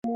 Hey,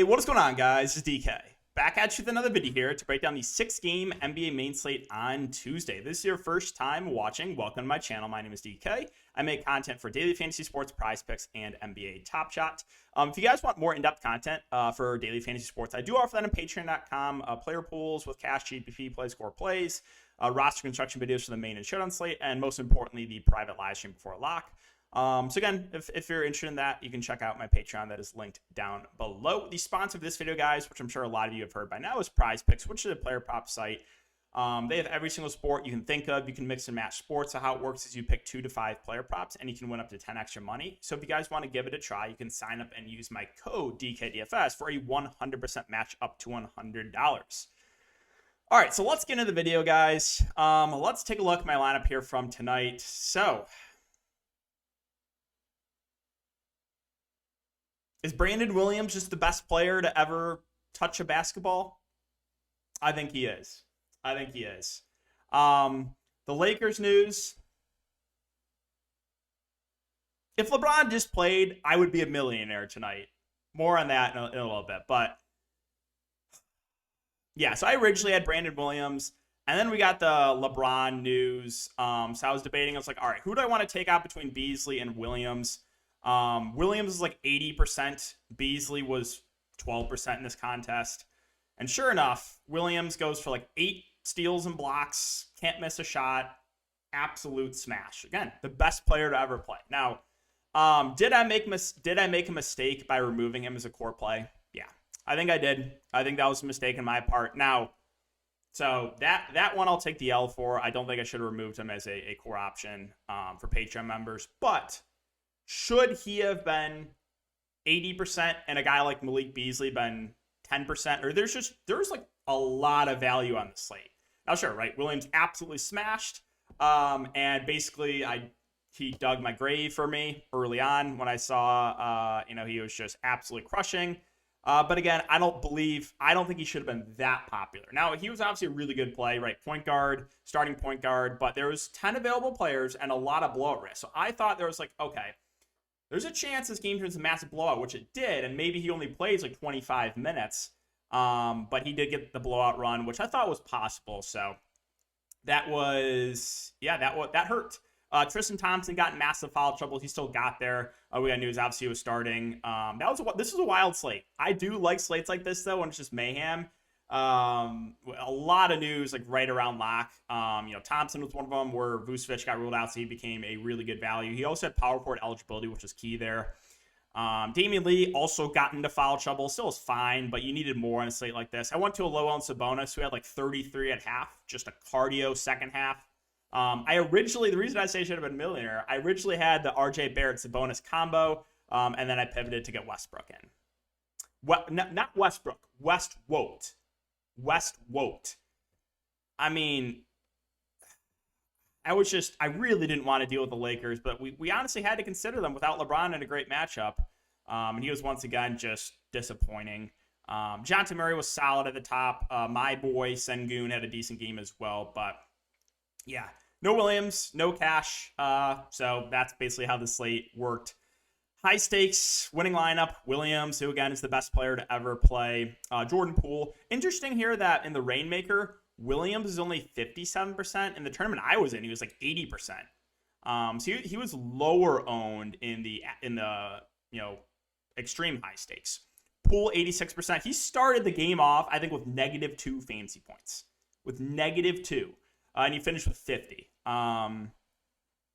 what is going on, guys? This is DK. Back at you with another video here to break down the 6-game NBA main slate on Tuesday. If this is your first time watching, welcome to my channel. My name is DK. I make content for daily fantasy sports, prize picks, and NBA Top Shot. If you guys want more in-depth content for daily fantasy sports, I do offer that on patreon.com. Player pools with cash, GPP, play, score, plays, roster construction videos for the main and showdown slate, and most importantly, the private live stream before lock. So again, if you're interested in that, you can check out my Patreon that is linked down below. The sponsor of this video, guys, which I'm sure a lot of you have heard by now, is Prize Picks, which is a player prop site. They have every single sport you can think of. You can mix and match sports. So how it works is you pick 2 to 5 player props, and you can win up to 10 extra money. So if you guys want to give it a try, you can sign up and use my code DKDFS for a 100% match up to $100. All right, so let's get into the video, guys. Let's take a look at my lineup here from tonight. So is Brandon Williams just the best player to ever touch a basketball? I think he is. The Lakers news. If LeBron just played, I would be a millionaire tonight. More on that in a little bit. But yeah, so I originally had Brandon Williams. And then we got the LeBron news. So I was debating. I was like, all right, who do I want to take out between Beasley and Williams? Williams is like 80%. Beasley was 12% in this contest. And sure enough, Williams goes for like 8 steals and blocks. Can't miss a shot. Absolute smash. Again, the best player to ever play. Now, did I make a mistake by removing him as a core play? Yeah, I think I did. I think that was a mistake on my part. Now, so that one I'll take the L for. I don't think I should have removed him as a core option for Patreon members. But should he have been 80% and a guy like Malik Beasley been 10%? Or there's like a lot of value on the slate. Now, sure, right? Williams absolutely smashed. And basically, he dug my grave for me early on when I saw, he was just absolutely crushing. But again, I don't think he should have been that popular. Now, he was obviously a really good play, right? Point guard, starting point guard, but there was 10 available players and a lot of blowout risk. So I thought there was like, okay, there's a chance this game turns a massive blowout, which it did, and maybe he only plays like 25 minutes. But he did get the blowout run, which I thought was possible. So that hurt. Tristan Thompson got in massive foul trouble. He still got there. We got news, obviously, he was starting. This was a wild slate. I do like slates like this, though, when it's just mayhem. A lot of news like right around lock. Thompson was one of them where Vucevic got ruled out, so he became a really good value. He also had power forward eligibility, which was key there. Damian Lee also got into foul trouble. Still was fine, but you needed more on a slate like this. I went to a low on Sabonis, who had like 33 at half, just a cardio second half. The reason I say I should have been a millionaire, I originally had the RJ Barrett Sabonis combo, and then I pivoted to get Westbrook in. Not Westbrook, Westwote. I mean, I really didn't want to deal with the Lakers, but we honestly had to consider them without LeBron in a great matchup. And he was once again just disappointing. Jonte Murray was solid at the top. My boy Sengun had a decent game as well, but yeah, no Williams, no cash. So that's basically how the slate worked. High stakes, winning lineup, Williams, who again is the best player to ever play. Jordan Poole. Interesting here that in the Rainmaker, Williams is only 57%. In the tournament I was in, he was like 80%. So he was lower owned in the extreme high stakes. Poole 86%. He started the game off, I think, with -2 fantasy points. And he finished with 50.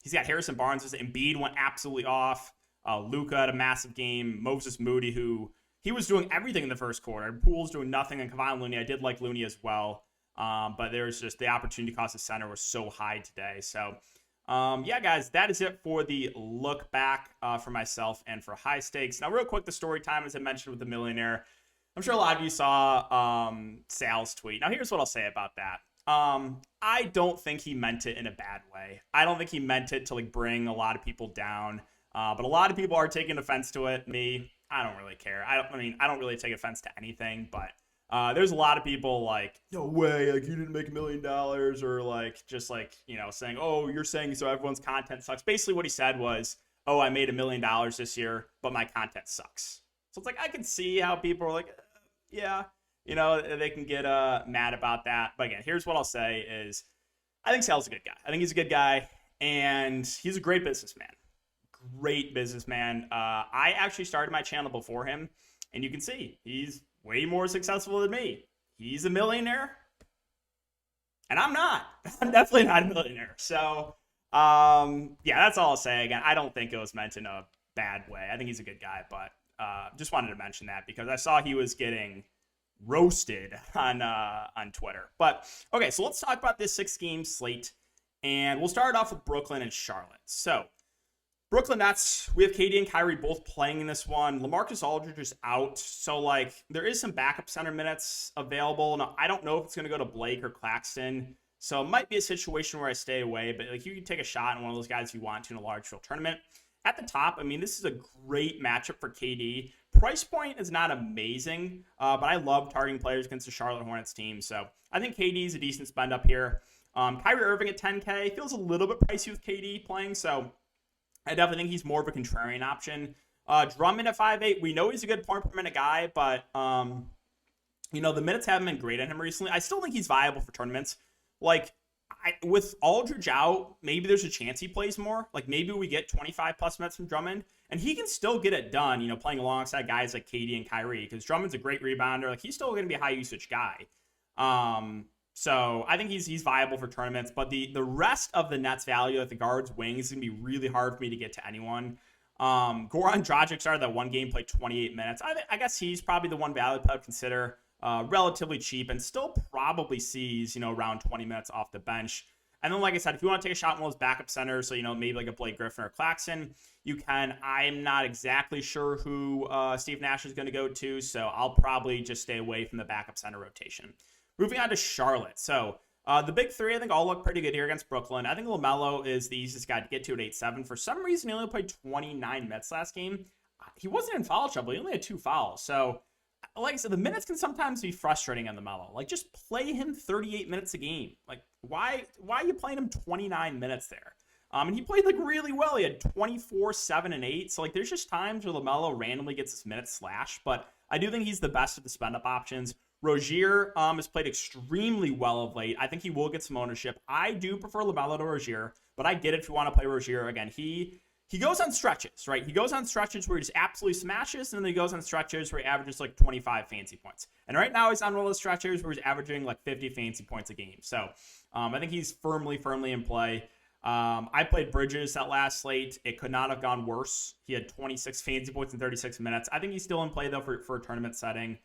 He's got Harrison Barnes. Embiid went absolutely off. Luka had a massive game. Moses Moody, who he was doing everything in the first quarter. Poole's doing nothing. And Kevon Looney, I did like Looney as well. But there's just the opportunity cost of center was so high today. So, yeah, guys, that is it for the look back for myself and for high stakes. Now, real quick, the story time, as I mentioned with the millionaire. I'm sure a lot of you saw Sal's tweet. Now, here's what I'll say about that. I don't think he meant it in a bad way. I don't think he meant it to like bring a lot of people down. But a lot of people are taking offense to it. Me, I don't really care. I don't really take offense to anything, but there's a lot of people like, no way, like you didn't make $1 million, or like just like, saying, oh, you're saying so everyone's content sucks. Basically what he said was, oh, I made $1 million this year, but my content sucks. So it's like, I can see how people are like, yeah, they can get mad about that. But again, here's what I'll say is, I think Sal's a good guy. I think he's a good guy, and he's a great businessman. Great businessman. I actually started my channel before him, and you can see he's way more successful than me. He's a millionaire, and I'm not. I'm definitely not a millionaire. So, yeah, that's all I'll say. Again, I don't think it was meant in a bad way. I think he's a good guy, but just wanted to mention that because I saw he was getting roasted on Twitter. But okay, so let's talk about this 6-game slate, and we'll start off with Brooklyn and Charlotte. So Brooklyn Nets, we have KD and Kyrie both playing in this one. LaMarcus Aldridge is out, so like there is some backup center minutes available. Now I don't know if it's going to go to Blake or Claxton, so it might be a situation where I stay away. But like you can take a shot on one of those guys if you want to in a large field tournament. At the top, I mean, this is a great matchup for KD. Price point is not amazing, but I love targeting players against the Charlotte Hornets team. So I think KD is a decent spend up here. Kyrie Irving at 10K feels a little bit pricey with KD playing, so I definitely think he's more of a contrarian option. Drummond at 5'8", we know he's a good point per minute guy, but the minutes haven't been great on him recently. I still think he's viable for tournaments. Like, with Aldridge out, maybe there's a chance he plays more. Like, maybe we get 25 plus minutes from Drummond, and he can still get it done, playing alongside guys like KD and Kyrie, because Drummond's a great rebounder. Like, he's still going to be a high usage guy. So I think he's viable for tournaments, but the rest of the Nets value at the guards wings is going to be really hard for me to get to anyone. Goran Dragic started that one game, played 28 minutes. I guess he's probably the one value I would consider. Relatively cheap and still probably sees, around 20 minutes off the bench. And then, like I said, if you want to take a shot on one of those backup centers, so, maybe like a Blake Griffin or Claxton, you can. I'm not exactly sure who Steve Nash is going to go to, so I'll probably just stay away from the backup center rotation. Moving on to Charlotte. So the big three, I think, all look pretty good here against Brooklyn. I think LaMelo is the easiest guy to get to at 8-7. For some reason, he only played 29 minutes last game. He wasn't in foul trouble. He only had 2 fouls. So, like I said, the minutes can sometimes be frustrating on LaMelo. Like, just play him 38 minutes a game. Like, why are you playing him 29 minutes there? And he played, like, really well. He had 24, 7, and 8. So, like, there's just times where LaMelo randomly gets his minutes slashed. But I do think he's the best of the spend-up options. Rozier has played extremely well of late. I think he will get some ownership. I do prefer LaMelo to Rozier, but I get it if you want to play Rozier. Again, he goes on stretches, right? He goes on stretches where he just absolutely smashes, and then he goes on stretches where he averages like 25 fantasy points. And right now he's on one of those stretches where he's averaging like 50 fantasy points a game. So I think he's firmly in play. I played Bridges that last slate. It could not have gone worse. He had 26 fantasy points in 36 minutes. I think he's still in play, though, for a tournament setting.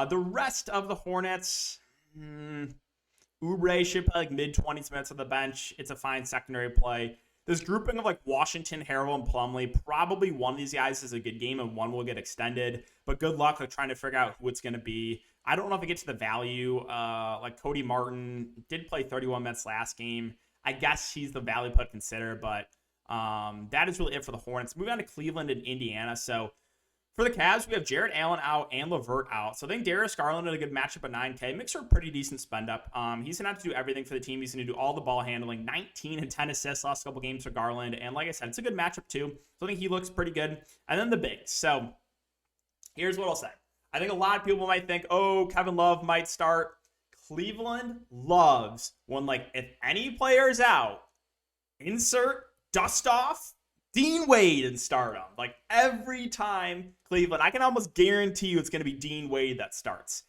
The rest of the Hornets, Oubre should play like mid-20s minutes on the bench. It's a fine secondary play. This grouping of like Washington, Harrell, and Plumlee, probably one of these guys is a good game and one will get extended. But good luck like trying to figure out who it's going to be. I don't know if it gets to the value. Like Cody Martin did play 31 minutes last game. I guess he's the value put consider, but that is really it for the Hornets. Moving on to Cleveland and Indiana. So for the Cavs, we have Jared Allen out and LeVert out. So I think Darius Garland had a good matchup at 9K. Makes her a pretty decent spend up. He's going to have to do everything for the team. He's going to do all the ball handling. 19 and 10 assists last couple games for Garland. And like I said, it's a good matchup too. So I think he looks pretty good. And then the bigs. So here's what I'll say. I think a lot of people might think, oh, Kevin Love might start. Cleveland loves when, like, if any player is out, insert, dust off, Dean Wade and start him. Like, every time Cleveland, I can almost guarantee you it's going to be Dean Wade that starts.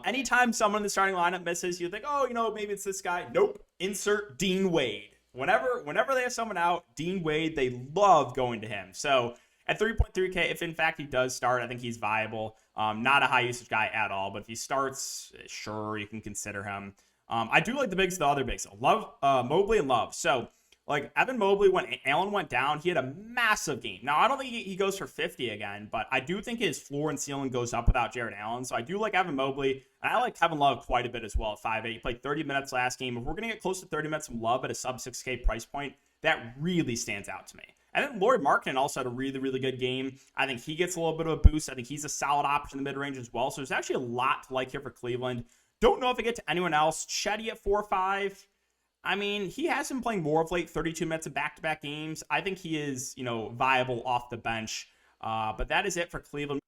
Anytime someone in the starting lineup misses, you think, oh, maybe it's this guy. Nope. Insert Dean Wade. Whenever they have someone out, Dean Wade, they love going to him. So at 3.3K, if in fact he does start, I think he's viable. Not a high usage guy at all, but if he starts, sure, you can consider him. I do like the bigs, the other bigs. Love, Mobley and Love. So, like, Evan Mobley, when Allen went down, he had a massive game. Now, I don't think he goes for 50 again, but I do think his floor and ceiling goes up without Jared Allen. So I do like Evan Mobley, and I like Kevin Love quite a bit as well at 5'8". He played 30 minutes last game. If we're going to get close to 30 minutes from Love at a sub 6K price point, that really stands out to me. And then Lauri Markkanen also had a really, really good game. I think he gets a little bit of a boost. I think he's a solid option in the mid-range as well. So there's actually a lot to like here for Cleveland. Don't know if I get to anyone else. Chetty at 4-5. I mean, he has been playing more of late, 32 minutes of back-to-back games. I think he is, viable off the bench. But that is it for Cleveland.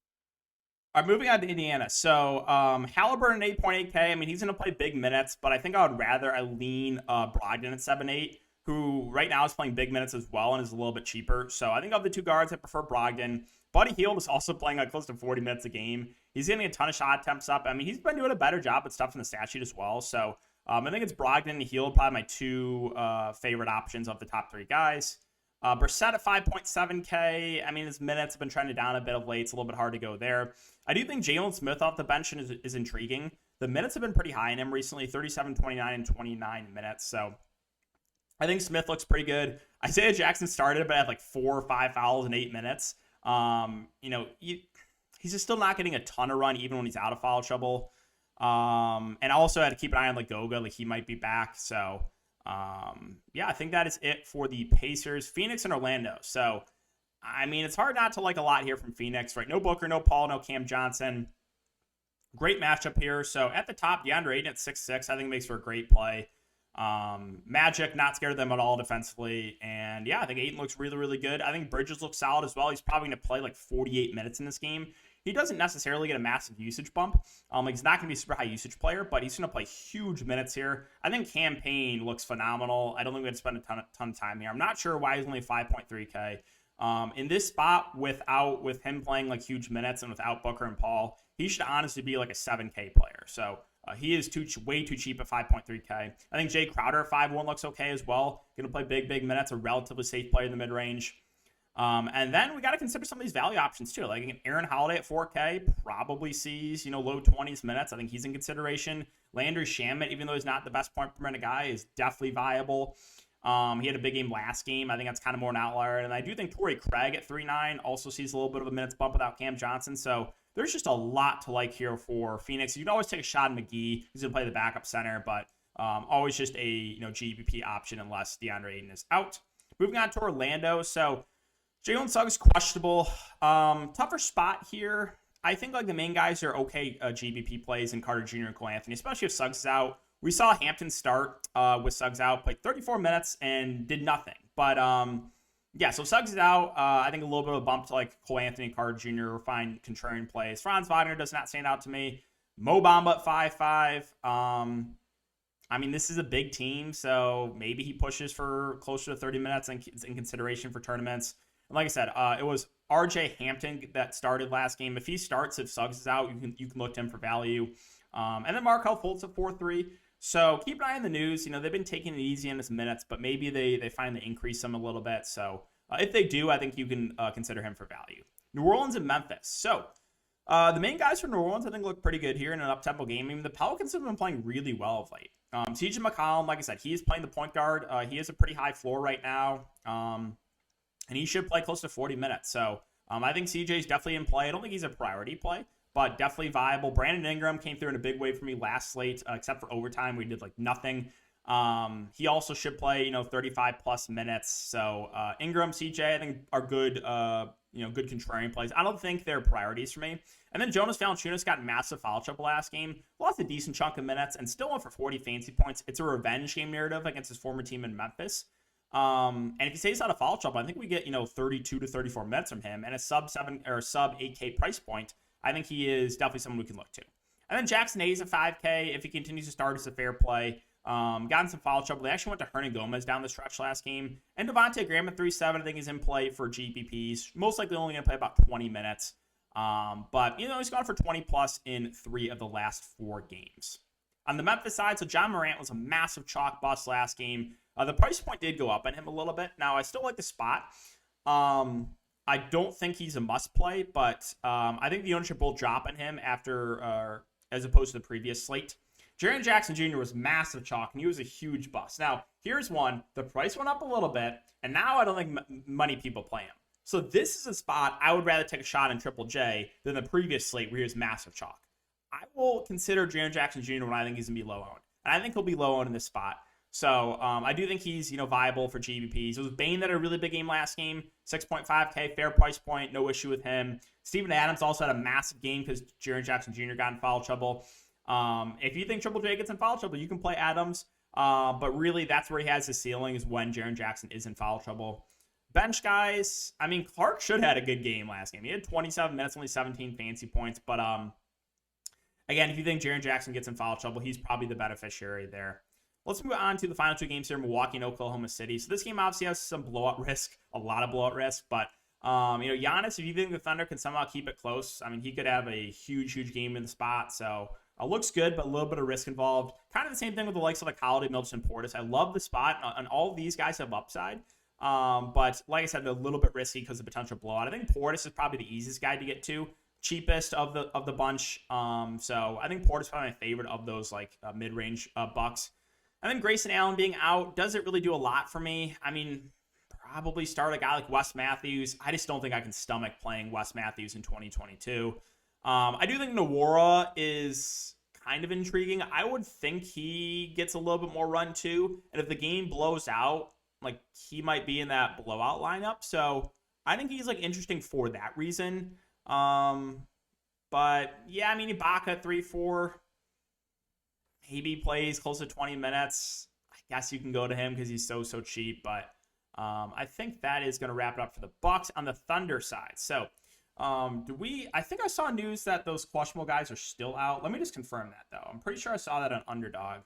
All right, moving on to Indiana. So Halliburton 8.8K. I mean, he's going to play big minutes, but I think I would rather lean Brogdon at 7-8, who right now is playing big minutes as well and is a little bit cheaper. So I think of the two guards, I prefer Brogdon. Buddy Hield is also playing close to 40 minutes a game. He's getting a ton of shot attempts up. I mean, he's been doing a better job at stuff in the stat sheet as well. So I think it's Brogdon and Hield, probably my two favorite options of the top three guys. Brissett at 5.7K. I mean, his minutes have been trending down a bit of late. It's a little bit hard to go there. I do think Jalen Smith off the bench is intriguing. The minutes have been pretty high in him recently, 37, 29, and 29 minutes. So I think Smith looks pretty good. Isaiah Jackson started, but had like 4 or 5 fouls in 8 minutes. He's just still not getting a ton of run, even when he's out of foul trouble. And I also had to keep an eye on Goga, like he might be back. So I think that is it for the Pacers, Phoenix, and Orlando. So I mean, it's hard not to like a lot here from Phoenix, right? No Booker, no Paul, no Cam Johnson. Great matchup here. So at the top, DeAndre Ayton at 6'6", I think makes for a great play. Magic, not scared of them at all defensively. And yeah, I think Ayton looks really, really good. I think Bridges looks solid as well. He's probably going to play like 48 minutes in this game. He doesn't necessarily get a massive usage bump. He's not going to be a super high usage player, but he's going to play huge minutes here. I think Cam Payne looks phenomenal. I don't think we're going to spend a ton of time here. I'm not sure why he's only 5.3K. In this spot, with him playing like huge minutes and without Booker and Paul, he should honestly be like a 7K player. So he is way too cheap at 5.3K. I think Jay Crowder at 5.1 looks okay as well. Going to play big minutes, a relatively safe player in the mid-range. And then we got to consider some of these value options too. Like an Aaron Holiday at 4K probably sees, low 20s minutes. I think he's in consideration. Landry Shamet, even though he's not the best point per minute guy, is definitely viable. He had a big game last game. I think that's kind of more an outlier. And I do think Torrey Craig at 3.9 also sees a little bit of a minutes bump without Cam Johnson. So there's just a lot to like here for Phoenix. You can always take a shot at McGee. He's going to play the backup center, but always just a GPP option unless DeAndre Ayton is out. Moving on to Orlando. So Jalen Suggs questionable. Tougher spot here. I think like the main guys are okay GPP plays in Carter Jr. and Cole Anthony, especially if Suggs is out. We saw Hampton start with Suggs out, played 34 minutes and did nothing. But so Suggs is out. I think a little bit of a bump to like Cole Anthony and Carter Jr. or find contrarian plays. Franz Wagner does not stand out to me. Mo Bamba at 5.5. I mean, this is a big team, so maybe he pushes for closer to 30 minutes in consideration for tournaments. And like I said, it was RJ Hampton that started last game. If he starts, if Suggs is out, you can look to him for value. And then Markelle Fultz at 4.3. So keep an eye on the news. They've been taking it easy in his minutes, but maybe they finally increase him a little bit. So if they do, I think you can consider him for value. New Orleans and Memphis. So the main guys for New Orleans, I think, look pretty good here in an up-tempo game. I mean, the Pelicans have been playing really well of late. TJ McCollum, like I said, he is playing the point guard. He has a pretty high floor right now. And he should play close to 40 minutes. So I think CJ is definitely in play. I don't think he's a priority play, but definitely viable. Brandon Ingram came through in a big way for me last slate, except for overtime. We did like nothing. He also should play, 35 plus minutes. So Ingram, CJ, I think are good, good contrarian plays. I don't think they're priorities for me. And then Jonas Valanciunas got massive foul trouble last game, lost a decent chunk of minutes, and still went for 40 fantasy points. It's a revenge game narrative against his former team in Memphis. And if he stays out of foul trouble, I think we get 32 to 34 minutes from him, and a sub 8K price point. I think he is definitely someone we can look to. And then Jackson Hayes at 5K. If he continues to start, it's a fair play. Gotten some foul trouble. They actually went to Hernan Gomez down the stretch last game. And Devontae Graham at 3.7. I think he's in play for GPPs. Most likely only going to play about 20 minutes. But he's gone for 20 plus in 3 of the last 4 games. On the Memphis side, so John Morant was a massive chalk bust last game. The price point did go up on him a little bit. Now, I still like the spot. I don't think he's a must play, but I think the ownership will drop on him after, as opposed to the previous slate. Jaren Jackson Jr. was massive chalk, and he was a huge bust. Now, here's one. The price went up a little bit, and now I don't think many people play him. So this is a spot I would rather take a shot in Triple J than the previous slate where he was massive chalk. I will consider Jaren Jackson Jr. when I think he's going to be low owned. And I think he'll be low owned in this spot. So I do think he's, viable for GBPs. It was Bane that had a really big game last game, 6.5K, fair price point, no issue with him. Steven Adams also had a massive game because Jaren Jackson Jr. got in foul trouble. If you think Triple J gets in foul trouble, you can play Adams. But really, that's where he has his ceiling, is when Jaren Jackson is in foul trouble. Bench guys, Clark should have had a good game last game. He had 27 minutes, only 17 fancy points. But again, if you think Jaren Jackson gets in foul trouble, he's probably the beneficiary there. Let's move on to the final two games here, Milwaukee and Oklahoma City. So this game obviously has some blowout risk, a lot of blowout risk. But, Giannis, if you think the Thunder can somehow keep it close, he could have a huge, huge game in the spot. So looks good, but a little bit of risk involved. Kind of the same thing with the likes of like Holiday, Middleton, Portis. I love the spot, and all of these guys have upside. But like I said, a little bit risky because of the potential blowout. I think Portis is probably the easiest guy to get to, cheapest of the bunch. So I think Portis is probably my favorite of those mid-range bucks. I think Grayson Allen being out doesn't really do a lot for me. Probably start a guy like Wes Matthews. I just don't think I can stomach playing Wes Matthews in 2022. I do think Nwora is kind of intriguing. I would think he gets a little bit more run too. And if the game blows out, he might be in that blowout lineup. So I think he's interesting for that reason. But yeah, Ibaka 3-4. Maybe plays close to 20 minutes. I guess you can go to him because he's so cheap. But I think that is going to wrap it up for the Bucks on the Thunder side. So I think I saw news that those questionable guys are still out. Let me just confirm that, though. I'm pretty sure I saw that on Underdog.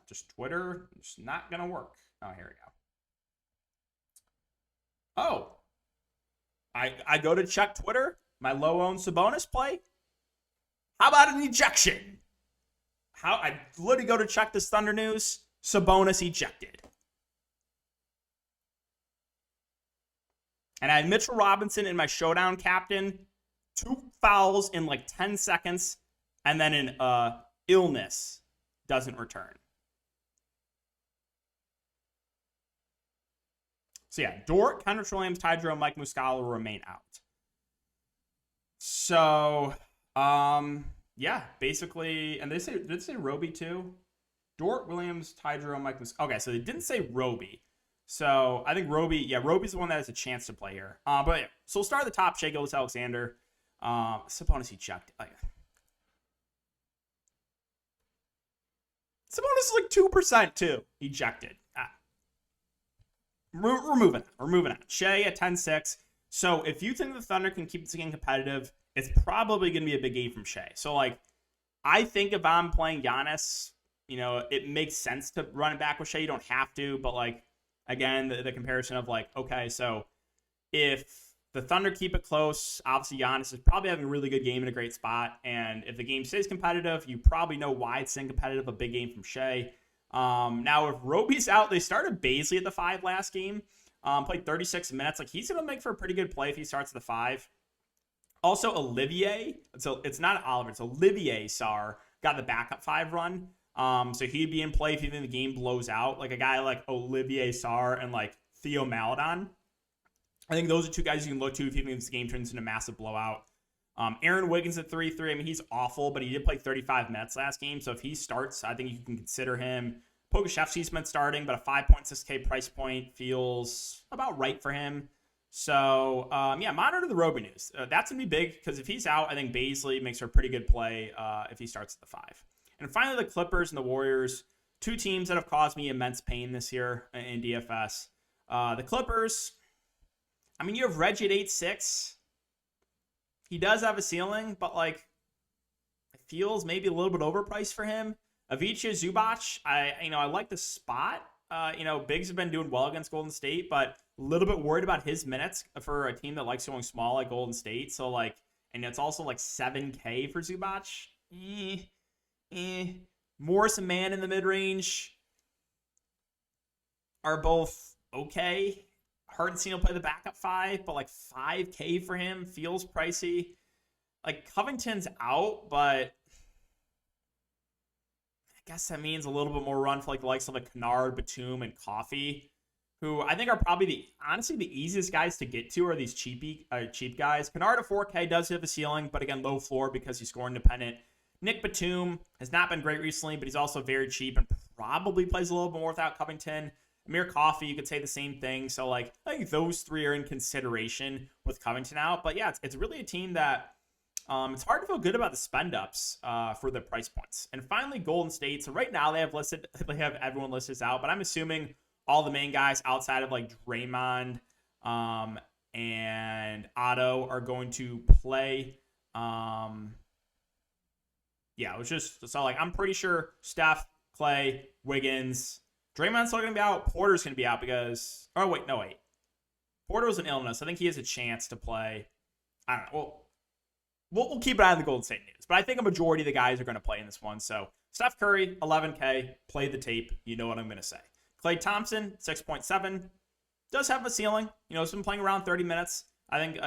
Just Twitter. It's not going to work. Oh, here we go. Oh. I go to check Twitter, my low-owned Sabonis play. How about an ejection? I literally go to check this Thunder news. Sabonis ejected. And I had Mitchell Robinson in my showdown captain. 2 fouls in 10 seconds. And then an illness doesn't return. So yeah, Dort, Kendrick Williams, Ty Jerome, Mike Muscala will remain out. So, yeah, basically, and did they say Roby too? Dort, Williams, Ty Jerome, Mike Muscala. Okay, so they didn't say Roby. So I think Roby's the one that has a chance to play here. But yeah, so we'll start at the top. Shai Gilgeous-Alexander. Sabonis ejected. Sabonis is 2% too. Ejected. We're moving on. Shai at 10-6. So if you think the Thunder can keep this game competitive, it's probably going to be a big game from Shai. So, I think if I'm playing Giannis, it makes sense to run it back with Shai. You don't have to, but, again, the comparison of, okay, so if the Thunder keep it close, obviously Giannis is probably having a really good game in a great spot. And if the game stays competitive, you probably know why it's staying competitive, a big game from Shai. Now, if Roby's out, they started Bazley at the 5 last game. Played 36 minutes. He's going to make for a pretty good play if he starts at the 5. Also, Olivier. So it's not Oliver. It's Olivier Sarr got the backup 5 run. So he'd be in play if you think the game blows out. A guy like Olivier Sarr and Theo Maledon. I think those are 2 guys you can look to if you think this game turns into a massive blowout. Aaron Wiggins at 3-3. He's awful, but he did play 35 minutes last game. So if he starts, I think you can consider him. Pokusevski's been starting, but a 5.6K price point feels about right for him. So, monitor the Roby news. That's going to be big because if he's out, I think Bazley makes for a pretty good play if he starts at the 5. And finally, the Clippers and the Warriors, 2 teams that have caused me immense pain this year in DFS. The Clippers, you have Reggie at 8-6. He does have a ceiling, but it feels maybe a little bit overpriced for him. Avicii Zubac, I like the spot. Biggs have been doing well against Golden State, but a little bit worried about his minutes for a team that likes going small like Golden State. So and it's also 7K for Zubac. Morris and Mann in the mid range are both okay. Hartenstein will play the backup 5, but 5K for him feels pricey. Covington's out, but I guess that means a little bit more run for the likes of Kennard, Batum, and Coffee. who I think are probably honestly the easiest guys to get to are these cheap guys. Kennard at 4K does have a ceiling, but again, low floor because he's score independent. Nick Batum has not been great recently, but he's also very cheap and probably plays a little bit more without Covington. Amir Coffey, you could say the same thing. So, like, I think those three are in consideration with Covington out. But yeah, it's really a team that it's hard to feel good about the spend ups for the price points. And finally, Golden State. So right now they have everyone listed out, but I'm assuming all the main guys outside of like Draymond and Otto are going to play. Yeah, it was just so like I'm pretty sure Steph, Clay, Wiggins, Draymond's still gonna be out. Porter's gonna be out because Porter was an illness. I think he has a chance to play. I don't know. We'll keep an eye on the Golden State news, but I think a majority of the guys are going to play in this one. So Steph Curry, 11K, play the tape. You know what I'm going to say. Klay Thompson, 6.7, does have a ceiling. You know, he's been playing around 30 minutes. I think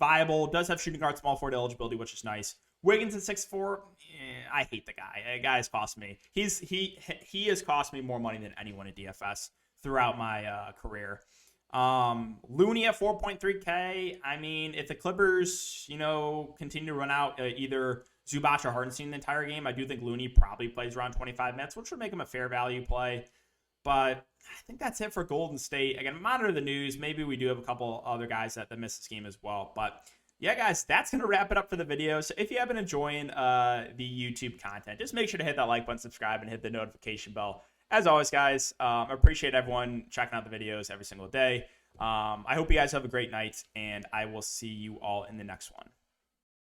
viable, does have shooting guard, small forward eligibility, which is nice. Wiggins at 6'4", I hate the guy. The guy has cost me. He has cost me more money than anyone in DFS throughout my career. Looney at 4.3K. I mean, if the Clippers, continue to run out either Zubac or Hardenstein the entire game, I do think Looney probably plays around 25 minutes, which would make him a fair value play. But I think that's it for Golden State. Again, monitor the news. Maybe we do have a couple other guys that miss this game as well. But yeah, guys, that's going to wrap it up for the video. So if you have been enjoying the YouTube content, just make sure to hit that like button, subscribe, and hit the notification bell. As always, guys, I appreciate everyone checking out the videos every single day. I hope you guys have a great night, and I will see you all in the next one.